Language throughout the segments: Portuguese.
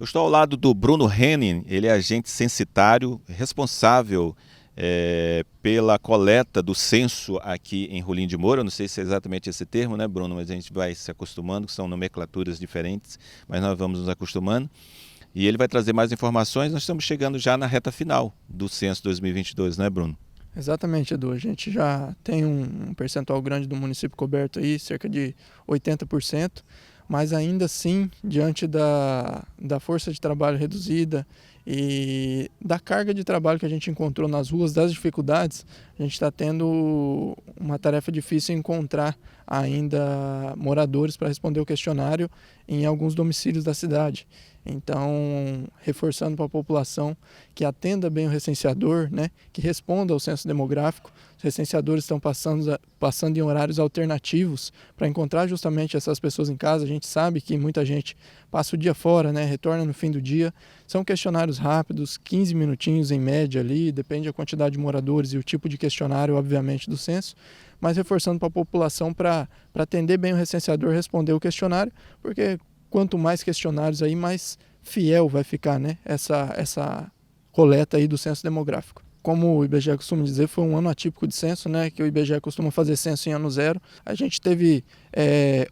Eu estou ao lado do Bruno Henning, ele é agente censitário responsável pela coleta do censo aqui em Rolim de Moura. Eu não sei se é exatamente esse termo, né, Bruno? Mas a gente vai se acostumando, que são nomenclaturas diferentes, mas nós vamos nos acostumando. E ele vai trazer mais informações. Nós estamos chegando já na reta final do censo 2022, né, Bruno? Exatamente, Edu. A gente já tem um percentual grande do município coberto aí, cerca de 80%, mas ainda assim, diante da força de trabalho reduzida e da carga de trabalho que a gente encontrou nas ruas, das dificuldades, a gente está tendo uma tarefa difícil em encontrar ainda moradores para responder o questionário em alguns domicílios da cidade. Então, reforçando para a população que atenda bem o recenseador, né, que responda ao censo demográfico. Os recenseadores estão passando em horários alternativos para encontrar justamente essas pessoas em casa. A gente sabe que muita gente passa o dia fora, né, retorna no fim do dia. São questionários rápidos, 15 minutinhos em média ali, depende da quantidade de moradores e o tipo de questionário, obviamente, do censo, mas reforçando para a população para atender bem o recenseador, responder o questionário, porque quanto mais questionários aí, mais fiel vai ficar, né, essa coleta aí do censo demográfico. Como o IBGE costuma dizer, foi um ano atípico de censo, né, que o IBGE costuma fazer censo em ano zero. A gente teve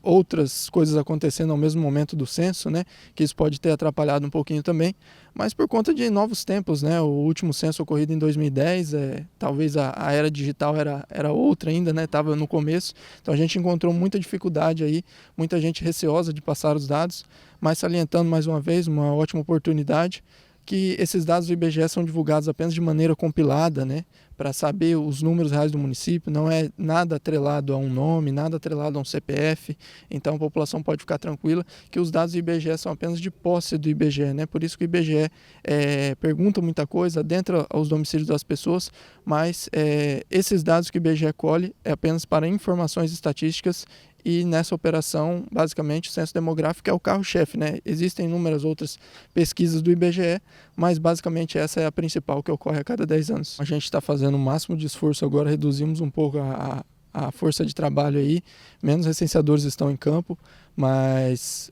outras coisas acontecendo ao mesmo momento do censo, né, que isso pode ter atrapalhado um pouquinho também, mas por conta de novos tempos, né, o último censo ocorrido em 2010, talvez a era digital era outra ainda, né, estava no começo, então a gente encontrou muita dificuldade aí, muita gente receosa de passar os dados, mas salientando mais uma vez, uma ótima oportunidade, que esses dados do IBGE são divulgados apenas de maneira compilada, né, para saber os números reais do município, não é nada atrelado a um nome, nada atrelado a um CPF, então a população pode ficar tranquila que os dados do IBGE são apenas de posse do IBGE, né, por isso que o IBGE pergunta muita coisa, adentra aos domicílios das pessoas, mas esses dados que o IBGE colhe é apenas para informações estatísticas. E nessa operação, basicamente, o censo demográfico é o carro-chefe, né? Existem inúmeras outras pesquisas do IBGE, mas basicamente essa é a principal que ocorre a cada 10 anos. A gente está fazendo o máximo de esforço agora, reduzimos um pouco a força de trabalho aí, menos recenseadores estão em campo, mas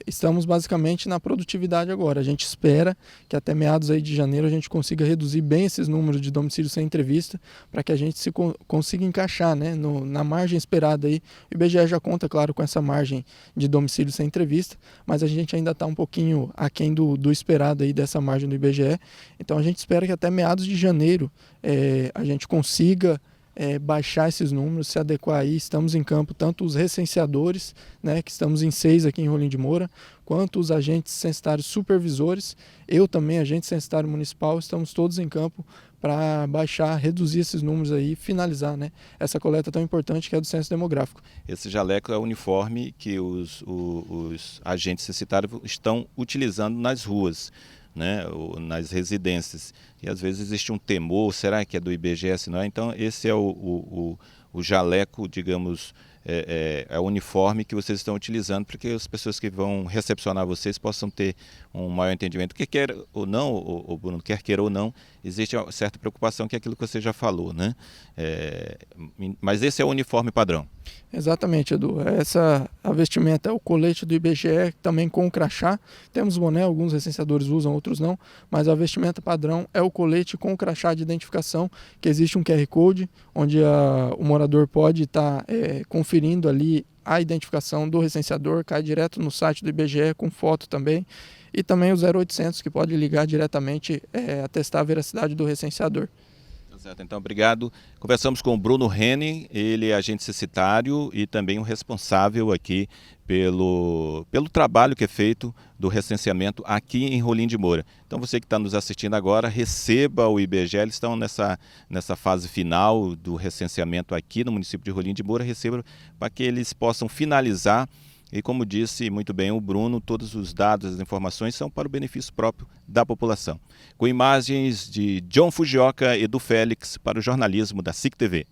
estamos basicamente na produtividade agora. A gente espera que até meados aí de janeiro a gente consiga reduzir bem esses números de domicílios sem entrevista, para que a gente consiga encaixar, né, na margem esperada aí. O IBGE já conta, claro, com essa margem de domicílio sem entrevista, mas a gente ainda está um pouquinho aquém do esperado aí dessa margem do IBGE. Então a gente espera que até meados de janeiro a gente consiga baixar esses números, se adequar aí. Estamos em campo tanto os recenseadores, né, que estamos em 6 aqui em Rolim de Moura, quanto os agentes censitários supervisores, eu também, agente censitário municipal, estamos todos em campo para baixar, reduzir esses números aí e finalizar, né, essa coleta tão importante que é do censo demográfico. Esse jaleco é o uniforme que os agentes censitários estão utilizando nas ruas, né, nas residências, e às vezes existe um temor, será que é do IBGE, não é? Então esse é o jaleco, digamos, é o uniforme que vocês estão utilizando para que as pessoas que vão recepcionar vocês possam ter um maior entendimento. Que quer ou não, o Bruno, quer queira ou não, existe uma certa preocupação, que é aquilo que você já falou, né? Mas esse é o uniforme padrão. Exatamente, Edu. A vestimenta é o colete do IBGE, também com o crachá. Temos boné, alguns recenseadores usam, outros não, mas a vestimenta padrão é o colete com o crachá de identificação, que existe um QR Code, onde o morador pode estar conferindo ali a identificação do recenseador, cai direto no site do IBGE, com foto também, e também o 0800, que pode ligar diretamente, atestar a veracidade do recenseador. Certo, então obrigado. Conversamos com o Bruno Henning, ele é agente censitário e também o responsável aqui pelo trabalho que é feito do recenseamento aqui em Rolim de Moura. Então você que está nos assistindo agora, receba o IBGE, eles estão nessa fase final do recenseamento aqui no município de Rolim de Moura, receba para que eles possam finalizar. E como disse muito bem o Bruno, todos os dados, as informações são para o benefício próprio da população. Com imagens de John Fujioka e do Félix para o jornalismo da SIC TV.